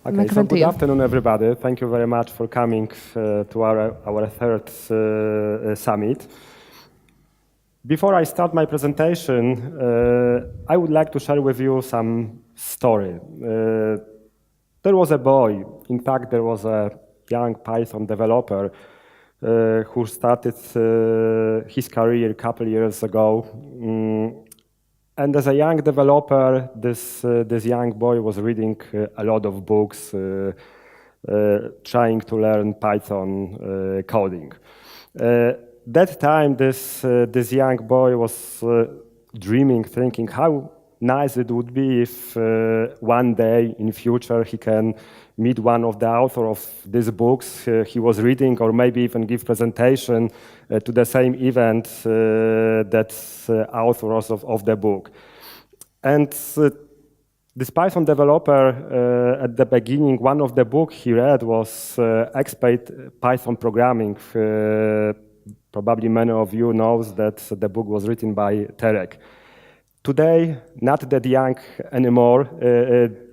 Okay, so good afternoon, everybody. Thank you very much for coming to our third summit. Before I start my presentation, I would like to share with you some story. There was a boy, in fact, there was a young Python developer who started his career a couple years ago. And as a young developer, this young boy was reading a lot of books, trying to learn Python coding. That time, this young boy was dreaming, thinking how nice it would be if one day in future he can meet one of the author of these books he was reading, or maybe even give presentation to the same event that authors of the book. And this Python developer, at the beginning, one of the books he read was Expert Python Programming. Probably many of you knows that the book was written by Terek. Today, not that young anymore,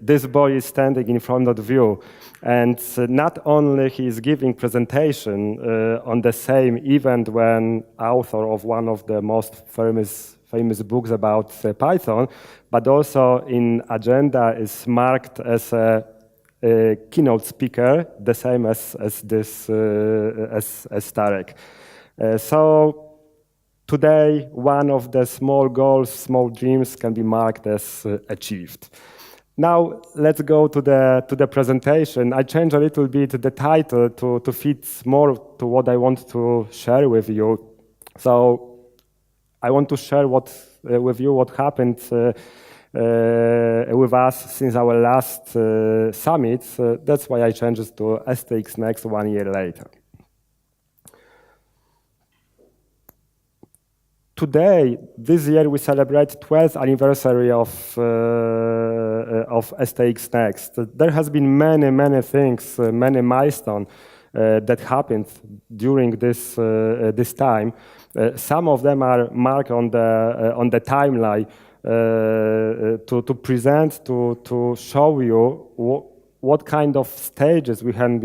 this boy is standing in front of you, and not only he is giving presentation on the same event when author of one of the most famous books about Python, but also in agenda is marked as a keynote speaker, the same as Tarek. So today, one of the small goals, small dreams can be marked as achieved. Now, let's go to the presentation. I changed a little bit the title to fit more to what I want to share with you. So I want to share with you what happened with us since our last summit. That's why I changed it to STX Next 1 year later. Today, this year, we celebrate 12th anniversary of STX Next. There has been many things, many milestones that happened during this time. Some of them are marked on the timeline to present, to show you what kind of stages we have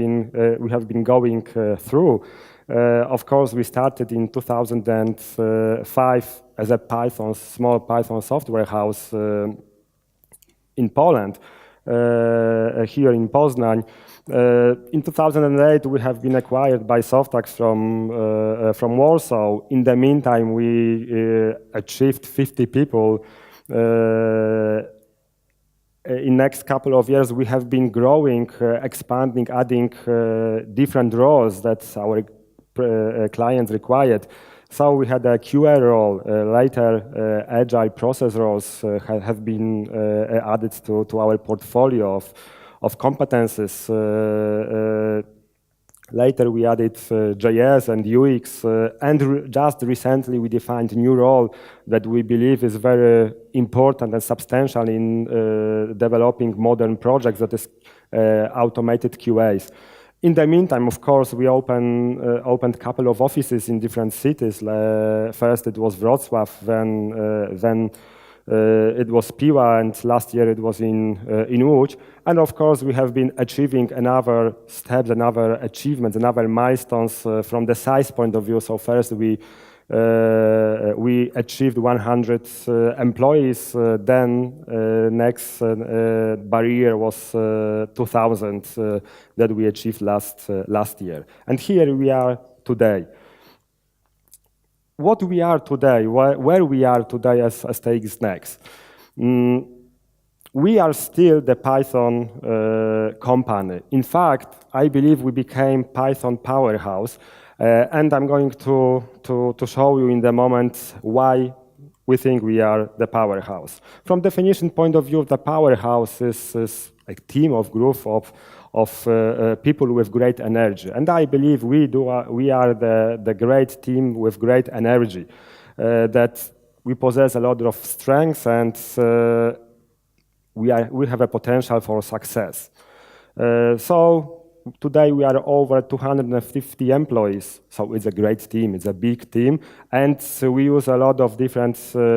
been going through. Of course, we started in 2005 as a small Python software house in Poland, here in Poznań. In 2008, we have been acquired by Softax from Warsaw. In the meantime, we achieved 50 people. In next couple of years, we have been growing, expanding, adding different roles that our clients required. So we had a QA role, later agile process roles have been added to our portfolio of competences. Later we added JS and UX, and just recently we defined a new role that we believe is very important and substantial in developing modern projects, that is automated QAs. In the meantime, of course, we opened a couple of offices in different cities. First it was Wrocław, then it was Piła, and last year it was in Łódź. And of course, we have been achieving another steps, another achievements, another milestones from the size point of view. So first we achieved 100 employees. Then next barrier was 2,000 that we achieved last year. And here we are today. What we are today, where we are today as STX Next. We are still the Python company. In fact, I believe we became Python powerhouse. And I'm going to show you in the moment why we think we are the powerhouse. From definition point of view, the powerhouse is a team of group of people with great energy. And I believe we are the great team with great energy, that we possess a lot of strengths, and we have a potential for success. So today we are over 250 employees, so it's a great team, it's a big team, and we use a lot of different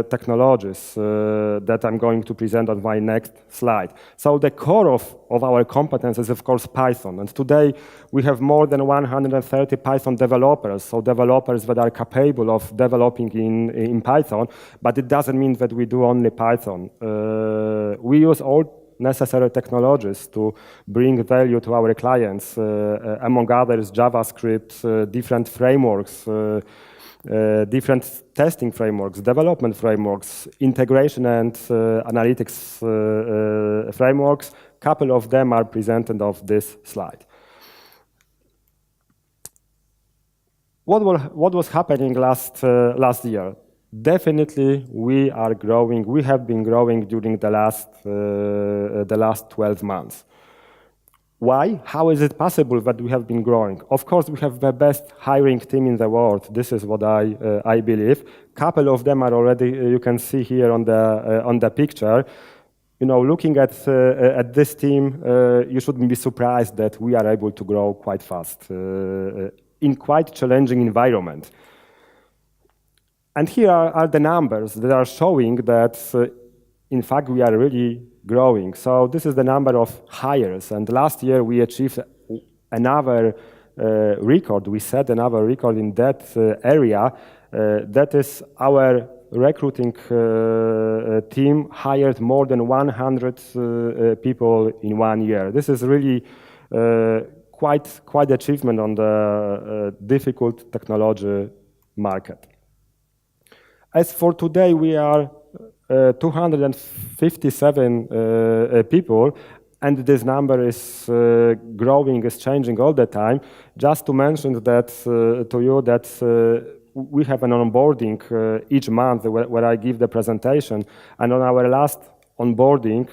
technologies that I'm going to present on my next slide. So the core of our competence is of course Python, and today we have more than 130 Python developers, so developers that are capable of developing in Python, but it doesn't mean that we do only Python. We use all necessary technologies to bring value to our clients, among others JavaScript, different frameworks, different testing frameworks, development frameworks, integration and analytics frameworks. A couple of them are presented on this slide. What was happening last year? Definitely, we are growing. We have been growing during the last 12 months. Why? How is it possible that we have been growing? Of course, we have the best hiring team in the world. This is what I believe. Couple of them are already, you can see here on the picture. You know, looking at this team, you shouldn't be surprised that we are able to grow quite fast in quite challenging environment. And here are the numbers that are showing that, in fact, we are really growing. So this is the number of hires. And last year, we achieved another record. We set another record in that area. That is our recruiting team hired more than 100 people in 1 year. This is really quite achievement on the difficult technology market. As for today, we are 257 people, and this number is growing, is changing all the time. Just to mention that to you that we have an onboarding each month where I give the presentation, and on our last onboarding,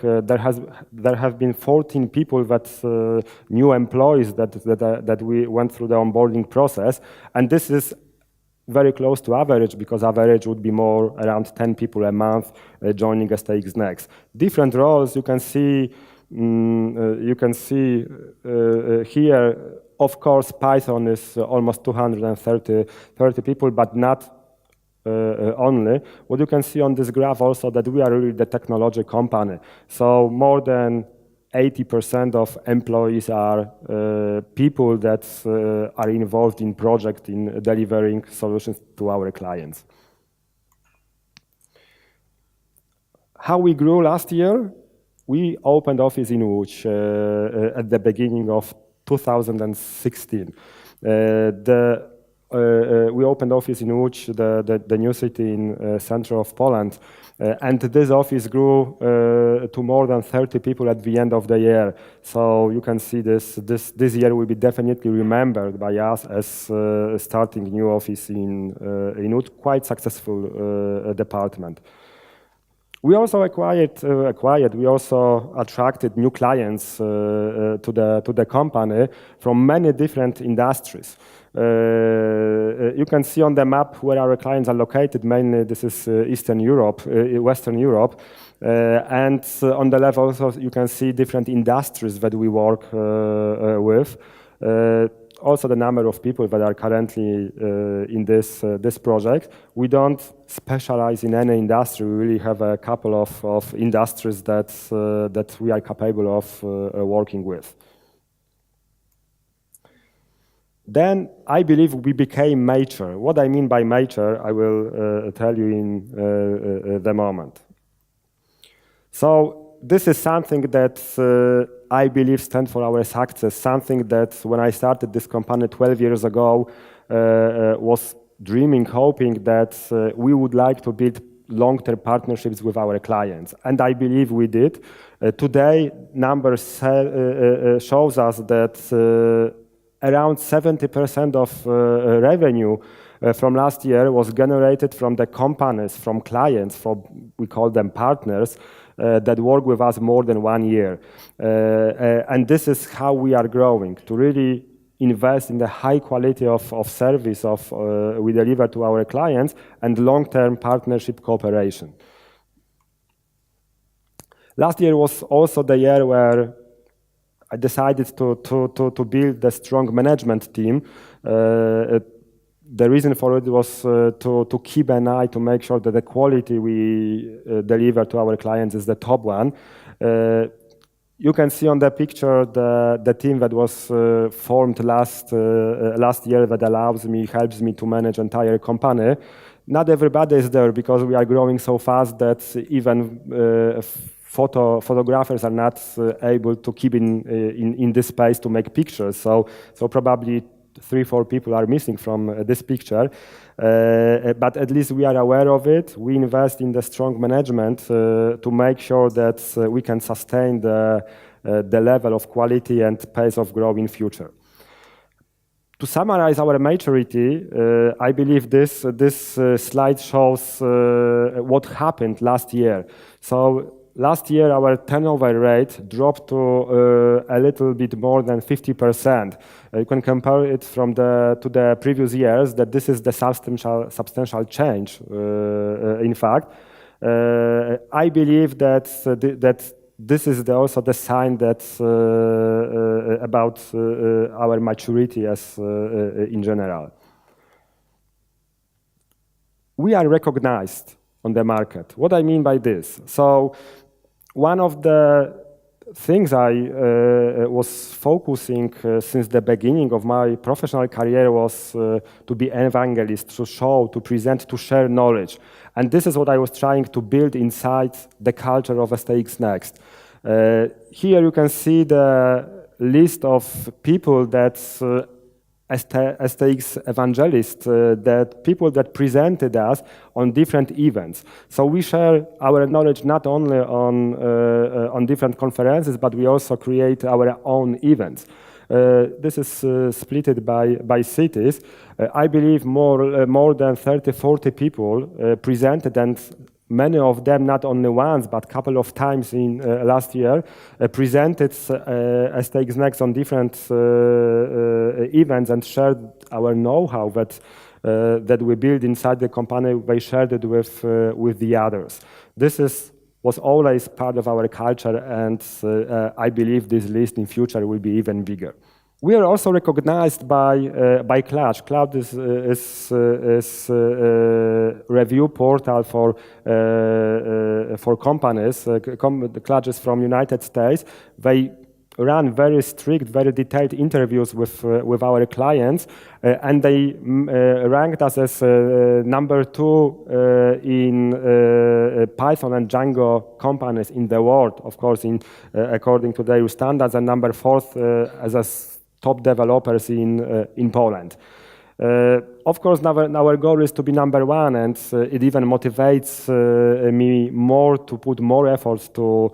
there have been 14 people that new employees that we went through the onboarding process, and this is very close to average, because average would be more around 10 people a month joining STX Next. Different roles you can see. Here, of course, Python is almost 230 people, but not only. What you can see on this graph also that we are really the technology company. So more than 80% of employees are people that are involved in project in delivering solutions to our clients. How we grew last year? We opened office in Łódź at the beginning of 2016. We opened office in Łódź, the new city in center of Poland, and this office grew to more than 30 people at the end of the year. So you can see this year will be definitely remembered by us as starting new office in Łódź, quite successful department. We also we also attracted new clients to the company from many different industries. You can see on the map where our clients are located. Mainly, this is Eastern Europe, Western Europe, and on the left also you can see different industries that we work with. Also the number of people that are currently in this project. We don't specialize in any industry. We really have a couple of industries that we are capable of working with. Then I believe we became mature. What I mean by mature, I will tell you in the moment. So this is something that I believe stands for our success, something that when I started this company 12 years ago, was dreaming, hoping that we would like to build long-term partnerships with our clients. And I believe we did. Today, numbers shows us that around 70% of revenue from last year was generated from the companies, from clients, we call them partners, that work with us more than 1 year. And this is how we are growing, to really invest in the high quality of service we deliver to our clients and long-term partnership cooperation. Last year was also the year where I decided to build a strong management team. The reason for it was to keep an eye to make sure that the quality we deliver to our clients is the top one. You can see on the picture the team that was formed last year that helps me to manage entire company. Not everybody is there because we are growing so fast that even photographers are not able to keep in this space to make pictures. So probably 3-4 people are missing from this picture, but at least we are aware of it. We invest in the strong management to make sure that we can sustain the level of quality and pace of growth in future. To summarize our maturity, I believe this slide shows what happened last year. So last year, our turnover rate dropped to a little bit more than 50%. You can compare it to the previous years. That this is the substantial change. In fact, I believe that this is also the sign that about our maturity as in general. We are recognized on the market. What I mean by this? So one of the things I was focusing since the beginning of my professional career was to be an evangelist, to show, to present, to share knowledge. And this is what I was trying to build inside the culture of STX Next. Here you can see the list of people that STX evangelists, that people that presented us on different events. So we share our knowledge not only on different conferences, but we also create our own events. This is split by cities. I believe more than 30-40 people presented, and many of them, not only once, but a couple of times in last year, presented STX Next on different events and shared our know-how that we built inside the company. They shared it with the others. This was always part of our culture, and I believe this list in future will be even bigger. We are also recognized by Clutch. Clutch is a review portal for companies. The Clutch is from United States. They run very strict, very detailed interviews with our clients, and they ranked us as number 2 in Python and Django companies in the world, of course, according to their standards, and number 4 as a top developers in Poland. Of course, our goal is to be number 1, and it even motivates me more to put more efforts to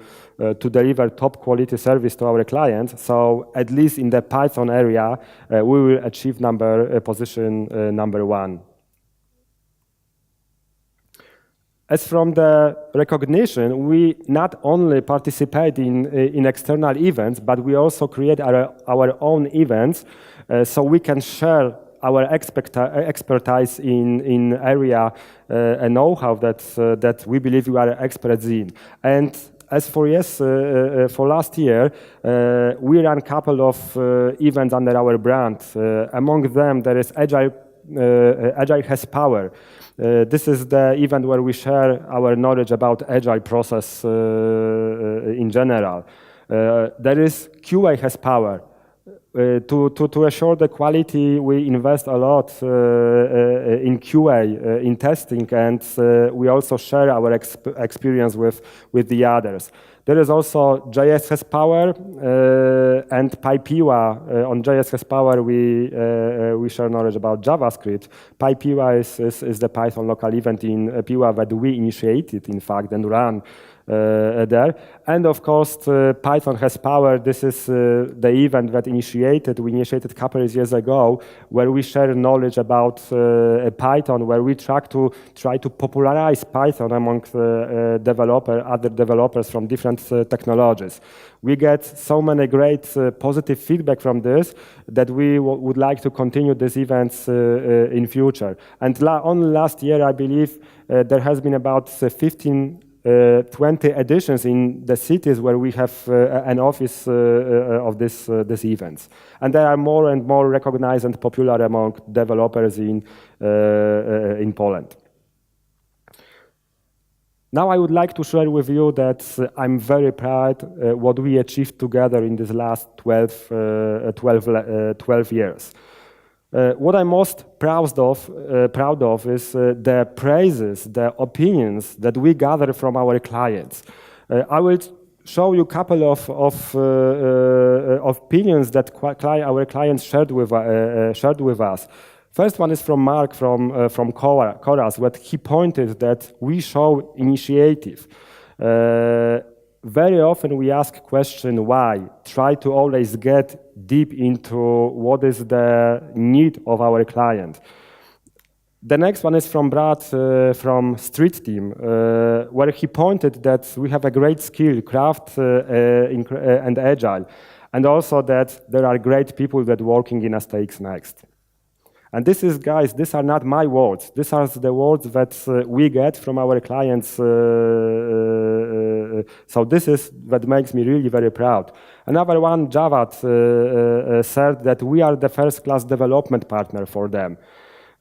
deliver top quality service to our clients. So at least in the Python area, we will achieve position number 1. As from the recognition, we not only participate in external events, but we also create our own events, so we can share our expertise in area and know-how that we believe we are experts in. And as for last year, we ran a couple of events under our brand. Among them, there is Agile Has Power. This is the event where we share our knowledge about Agile process in general. There is QA Has Power. To assure the quality, we invest a lot in QA, in testing, and we also share our experience with the others. There is also JS Has Power and PyPiwa. On JS Has Power, we share knowledge about JavaScript. PyPiwa is the Python local event in Piwa that we initiated, in fact, and ran there. And of course, Python Has Power. This is the event that we initiated a couple of years ago, where we share knowledge about Python, where we try to popularize Python among other developers from different technologies. We get so many great positive feedback from this that we would like to continue these events in future. And only last year, I believe, there has been about 15 20 editions in the cities where we have an office of this events. And they are more and more recognized and popular among developers in Poland. Now I would like to share with you that I'm very proud what we achieved together in these last 12 years. What I'm most proud of is the praises, the opinions that we gather from our clients. I will show you a couple of opinions that our clients shared with us. First one is from Mark from Chorus, where he pointed that we show initiative. Very often we ask question why, try to always get deep into what is the need of our client. The next one is from Brad from Street Team, where he pointed that we have a great skill, craft and agile, and also that there are great people that working in STX Next. And this is, guys, these are not my words. These are the words that we get from our clients. So this is what makes me really very proud. Another one, Javad, said that we are the first-class development partner for them.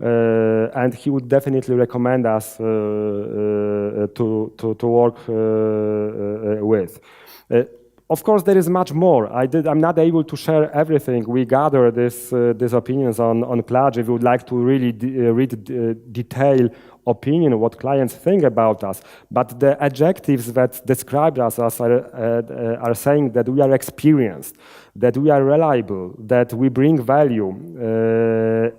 And he would definitely recommend us to work with. Of course, there is much more. I'm not able to share everything. We gather these opinions on Pledge. If you would like to really read detailed opinion, what clients think about us. But the adjectives that describe us are saying that we are experienced, that we are reliable, that we bring value,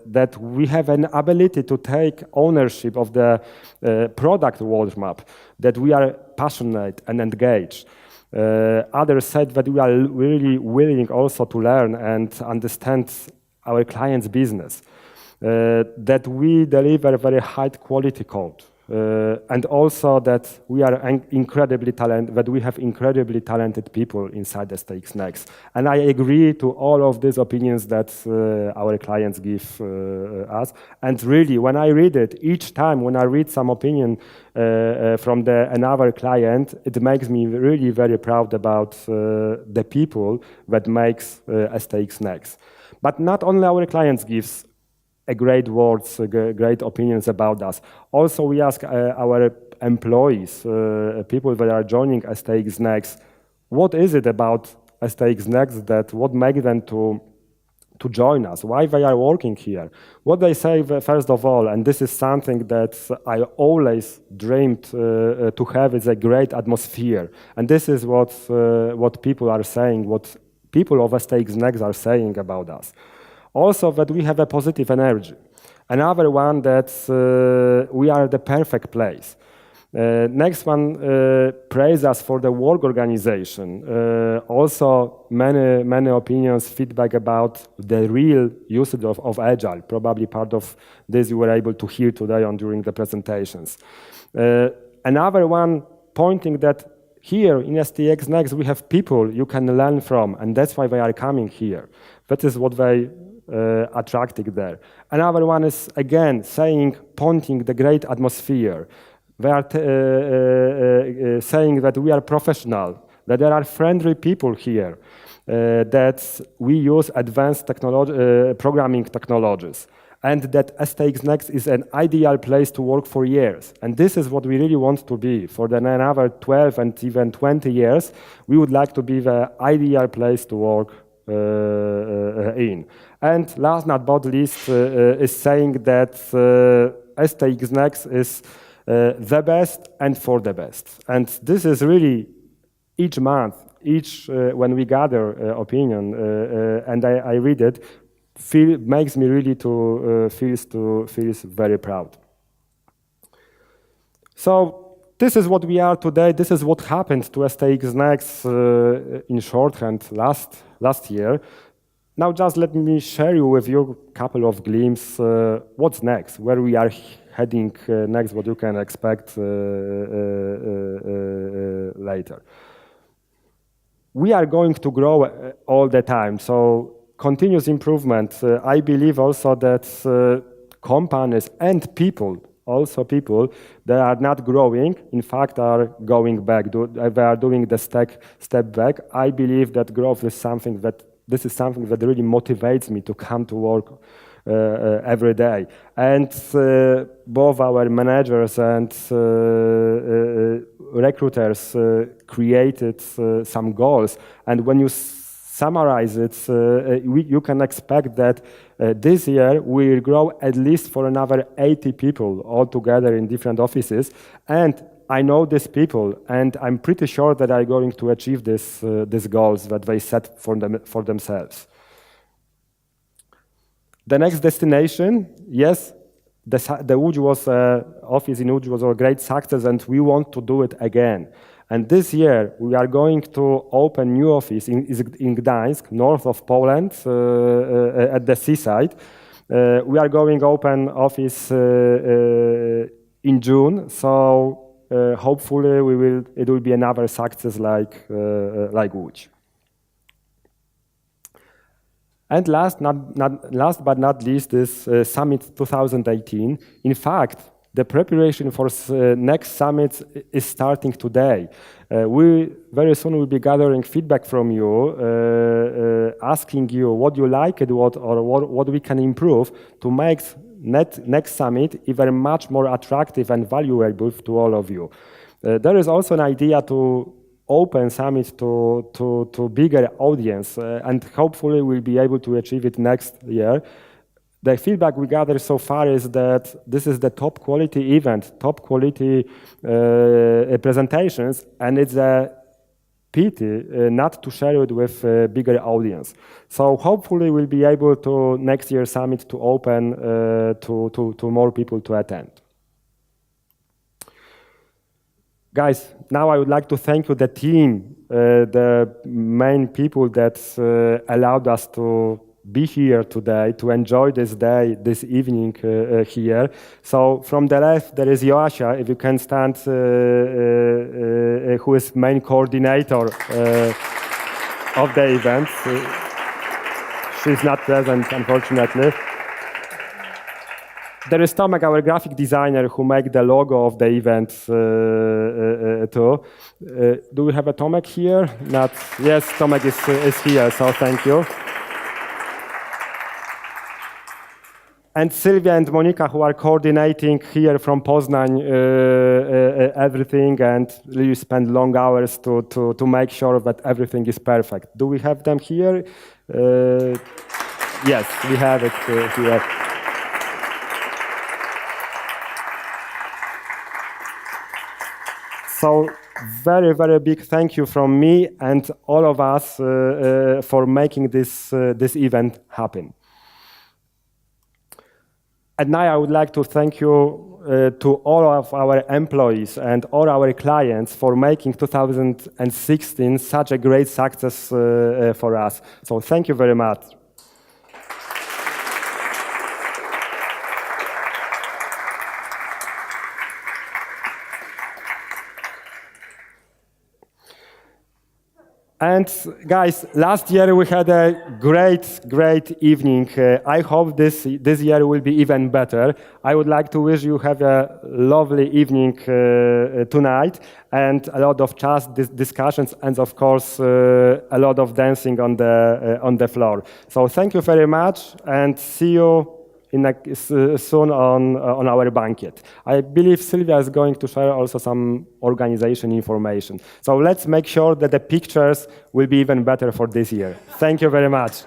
that we have an ability to take ownership of the product roadmap, that we are passionate and engaged. Others said that we are really willing also to learn and understand our client's business, that we deliver very high quality code, and also that we are incredibly talented, that we have incredibly talented people inside the STX Next. And I agree to all of these opinions that our clients give us. And really, when I read it, each time when I read some opinion from another client, it makes me really very proud about the people that makes STX Next. But not only our clients gives great words, great opinions about us. Also, we ask our employees, people that are joining STX Next, what is it about STX Next that what makes them to join us? Why they are working here? What they say first of all, and this is something that I always dreamed to have, is a great atmosphere. And this is what people are saying, what people of STX Next are saying about us. Also, that we have a positive energy. Another one that we are the perfect place. Next one, praise us for the work organization. Also, many opinions, feedback about the real usage of Agile. Probably part of this you were able to hear today during the presentations. Another one pointing that here in STX Next we have people you can learn from, and that's why they are coming here. That is what they attracted there. Another one is again pointing the great atmosphere. They are saying that we are professional, that there are friendly people here, that we use advanced programming technologies, and that STX Next is an ideal place to work for years. And this is what we really want to be. For another 12 and even 20 years, we would like to be the ideal place to work in. And last but not least is saying that STX Next is the best and for the best. And this is really each month, when we gather opinion, and I read it, makes me really feels very proud. So this is what we are today. This is what happened to STX Next in shorthand last year. Now just let me share with you a couple of glimpses. What's next? Where we are heading next? What you can expect later. We are going to grow all the time. So continuous improvement. I believe also that companies and people also people that are not growing, in fact, are going back. They are doing the step back. I believe that growth is something that really motivates me to come to work every day. And both our managers and recruiters created some goals. And when you summarize it, you can expect that this year we will grow at least for another 80 people altogether in different offices. And I know these people, and I'm pretty sure that I'm going to achieve these goals that they set for themselves. The next destination, yes, the Łódź office in Łódź was a great success, and we want to do it again. And this year, we are going to open new office in Gdańsk, north of Poland, at the seaside. We are going to open office in June, so hopefully it will be another success like Łódź. And last but not least is Summit 2018. In fact, the preparation for next summit is starting today. We very soon will be gathering feedback from you, asking you what you like and what we can improve to make next summit even much more attractive and valuable to all of you. There is also an idea to open summit to bigger audience, and hopefully we'll be able to achieve it next year. The feedback we gather so far is that this is the top quality event, top quality presentations, and it's a pity not to share it with a bigger audience. So hopefully we'll be able to next year's summit to open to more people to attend. Guys, now I would like to thank you, the team, the main people that allowed us to be here today, to enjoy this day, this evening here. So from the left, there is Joasia, if you can stand, who is main coordinator of the event. She's not present, unfortunately. There is Tomek, our graphic designer, who made the logo of the event too. Do we have a Tomek here? Not. Yes, Tomek is here, so thank you. And Sylvia and Monica, who are coordinating here from Poznań everything, and really spend long hours to make sure that everything is perfect. Do we have them here? Yes, we have it here. So very, very big thank you from me and all of us for making this event happen. And now I would like to thank you to all of our employees and all our clients for making 2016 such a great success for us. So thank you very much. And guys, last year we had a great evening. I hope this year will be even better. I would like to wish you have a lovely evening tonight, and a lot of chat discussions, and of course a lot of dancing on the floor. So thank you very much, and see you soon on our banquet. I believe Sylvia is going to share also some organization information. So let's make sure that the pictures will be even better for this year. Thank you very much.